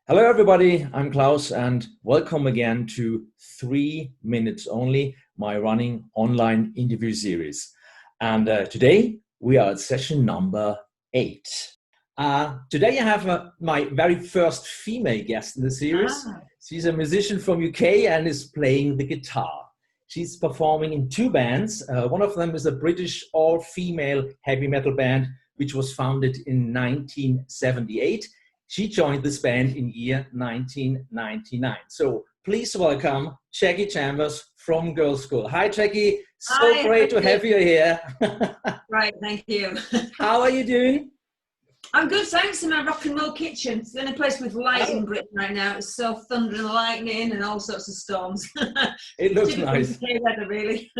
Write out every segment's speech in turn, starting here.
Hello, everybody. I'm Klaus, and welcome again to 3 Minutes Only, my running online interview series. And today we are at session number 8. Today I have my very first female guest in the series. She's a musician from UK and is playing the guitar. She's performing in 2 bands. One of them is a British all-female heavy metal band, which was founded in 1978. She joined this band in year 1999. So please welcome Jackie Chambers from Girlschool. Hi, Jackie. So great to have you here. Right, thank you. How are you doing? I'm good, thanks. In my rock and roll kitchen. It's the only place with light in Britain right now. It's so thunder and lightning and all sorts of storms. It looks nice. UK weather, really.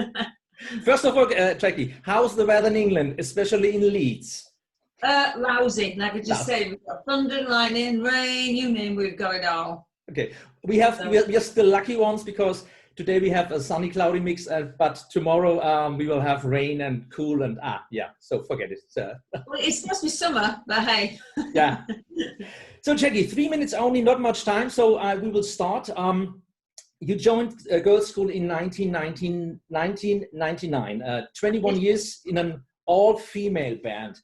First of all, Jackie, how's the weather in England, especially in Leeds? Lousy, and I could just say we've got thunder, lightning, rain, you name, we've got it all. Okay, we are still lucky ones because today we have a sunny, cloudy mix, but tomorrow we will have rain and cool and so forget it. Well, it's supposed to be summer, but hey. Yeah. So Jackie, 3 minutes only, not much time, so we will start. You joined Girlschool in 1999, 21 years in an all-female band.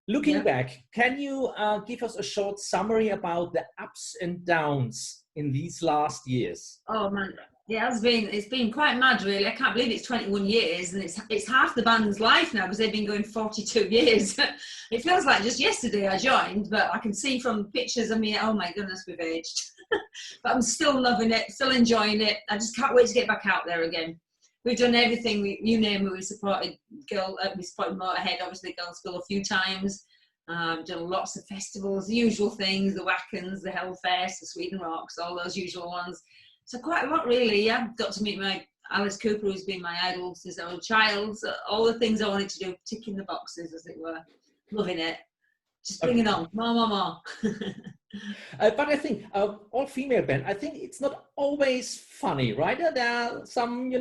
Looking back, can you give us a short summary about the ups and downs in these last years? Oh man, yeah, it's been quite mad, really. I can't believe it's 21 years and it's half the band's life now because they've been going 42 years. It feels like just yesterday I joined, but I can see from pictures of me, oh my goodness, we've aged. But I'm still loving it, still enjoying it. I just can't wait to get back out there again. We've done everything, you name it. We supported Motorhead, obviously Girlschool a few times. Done lots of festivals, the usual things, the Wackens, the Hellfest, the Sweden Rocks, all those usual ones. So quite a lot, really. Yeah, got to meet my Alice Cooper, who's been my idol since I was a child. So all the things I wanted to do, ticking the boxes, as it were. Loving it. Just bring it on, more. But I think all-female band, I think it's not always funny, right? There are some,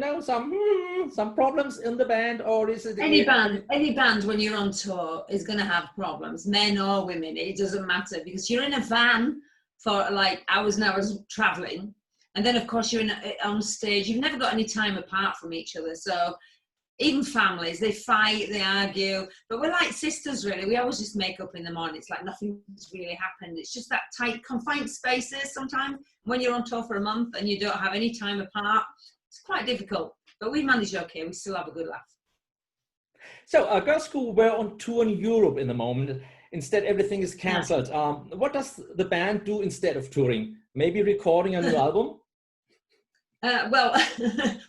some problems in the band, or is it... Any band when you're on tour is going to have problems, men or women. It doesn't matter because you're in a van for like hours and hours traveling. And then, of course, you're on stage. You've never got any time apart from each other. So even families, they fight, they argue, but we're like sisters, really. We always just make up in the morning. It's like nothing's really happened. It's just that tight, confined spaces sometimes. When you're on tour for a month and you don't have any time apart, it's quite difficult. But we manage okay. We still have a good laugh. So, Girlschool, we're on tour in Europe in the moment. Instead, everything is cancelled. Yeah. What does the band do instead of touring? Maybe recording a new album? Well,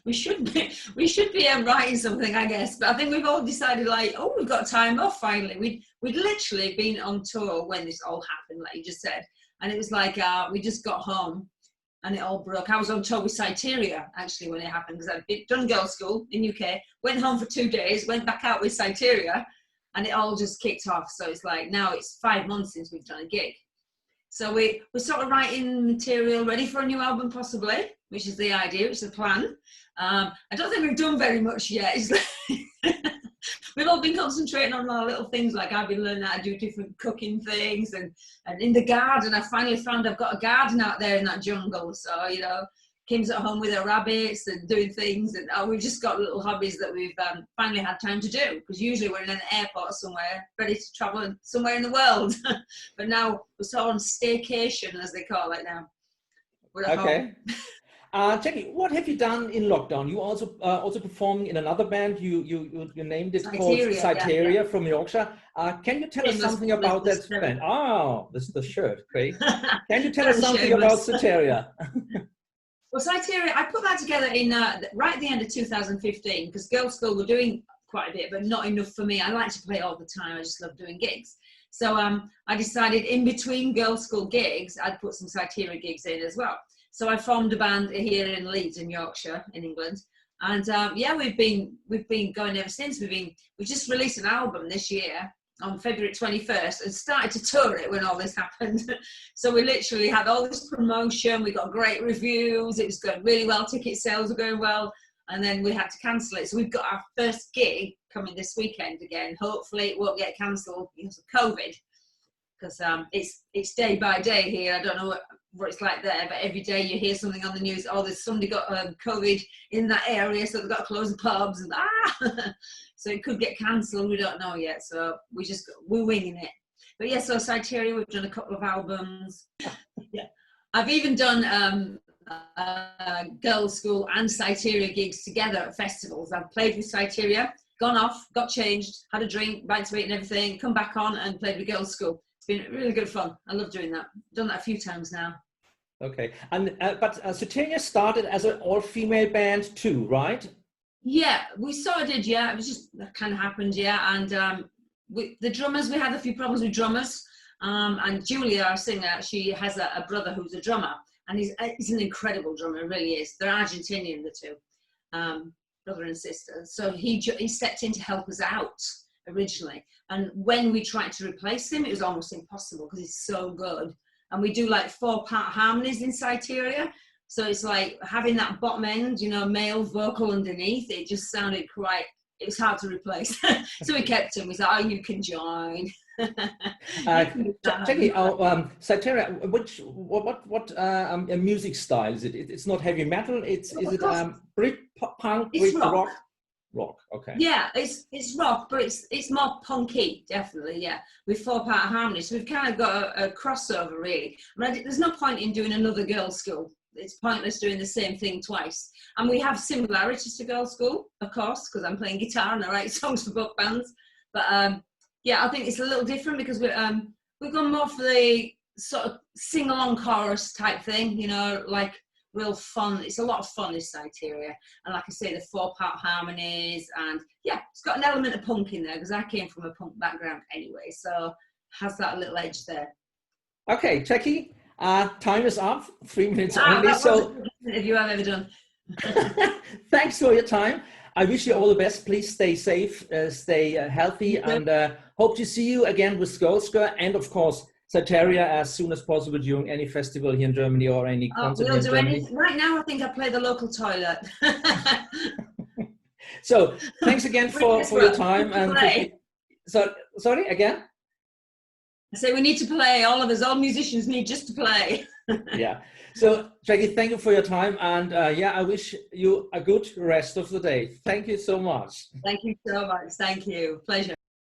we should be writing something, I guess. But I think we've all decided, we've got time off finally. We'd literally been on tour when this all happened, like you just said. And it was like we just got home and it all broke. I was on tour with Cyteria, actually, when it happened, because I'd done Girlschool in UK, went home for 2 days, went back out with Cyteria, and it all just kicked off. So it's like now it's 5 months since we've done a gig. So we're sort of writing material ready for a new album, possibly, which is the idea, which is the plan. I don't think we've done very much yet. We've all been concentrating on our little things, like I've been learning how to do different cooking things, and in the garden, I finally found I've got a garden out there in that jungle. So, Kim's at home with her rabbits and doing things, and we've just got little hobbies that we've finally had time to do, because usually we're in an airport somewhere ready to travel somewhere in the world. But now we're sort of on staycation, as they call it now. We're at home. Jackie, what have you done in lockdown? You also performing in another band. You named it called Cyteria from Yorkshire. Can you tell us something about that band? Oh, this is the shirt, great. Can you tell us something about Cyteria? Well, Cyteria, I put that together in right at the end of 2015, because Girlschool were doing quite a bit, but not enough for me. I like to play all the time. I just love doing gigs. So I decided in between Girlschool gigs, I'd put some Cyteria gigs in as well. So I formed a band here in Leeds in Yorkshire, in England. And we've been going ever since. We just released an album this year on February 21st and started to tour it when all this happened. So we literally had all this promotion. We got great reviews. It was going really well. Ticket sales were going well. And then we had to cancel it. So we've got our first gig coming this weekend again. Hopefully it won't get cancelled because of COVID. Because it's day by day here. I don't know what it's like there, but every day you hear something on the news, oh, there's somebody got COVID in that area, so they've got to close the pubs, and so it could get cancelled, we don't know yet, so we're winging it. But yeah, so Cyteria, we've done a couple of albums. Yeah, I've even done Girlschool and Cyteria gigs together at festivals. I've played with Cyteria, gone off, got changed, had a drink, bite to eat and everything, come back on and played with Girlschool. It's been really good fun. I love doing that. Done that a few times now. Okay, and but Cyteria started as an all-female band too, right? Yeah, we sort of did. Yeah, it was just that kind of happened. Yeah, and the drummers, we had a few problems with drummers. And Julia, our singer, she has a brother who's a drummer, and he's an incredible drummer. Really is. They're Argentinian, the two, brother and sister. So he stepped in to help us out originally. And when we tried to replace him, it was almost impossible because he's so good. And we do like 4-part harmonies in Cyteria. So it's like having that bottom end, you know, male vocal underneath. It just sounded quite, it was hard to replace. So we kept him. We said, oh, you can join. Jackie, Cyteria, what music style is it? It's not heavy metal. Is it Brit punk? It's rock. Rock, okay. Yeah, it's rock, but it's more punky, definitely. Yeah, with 4-part harmony. So we've kind of got a crossover, really. There's no point in doing another Girlschool. It's pointless doing the same thing twice. And we have similarities to Girlschool, of course, because I'm playing guitar and I write songs for both bands. But yeah, I think it's a little different because we've gone more for the sort of sing-along chorus type thing, you know, like real fun. It's a lot of fun, this Cyteria. And like I say, the 4-part harmonies, and yeah, it's got an element of punk in there because I came from a punk background anyway, so has that little edge there. Okay, Jackie, time is up. 3 minutes only. That was the best interview I've ever done. Thanks for your time. I wish you all the best. Please stay safe, stay healthy, and hope to see you again with Girlschool and, of course, Cyteria as soon as possible during any festival here in Germany or any concert we'll in do Germany. anything. Right now, I think I play the local toilet. So thanks again for your time. And so, sorry, again? I say we need to play. All of us, all musicians need just to play. Yeah. So, Jackie, thank you for your time. And yeah, I wish you a good rest of the day. Thank you so much. Thank you so much. Thank you. Pleasure.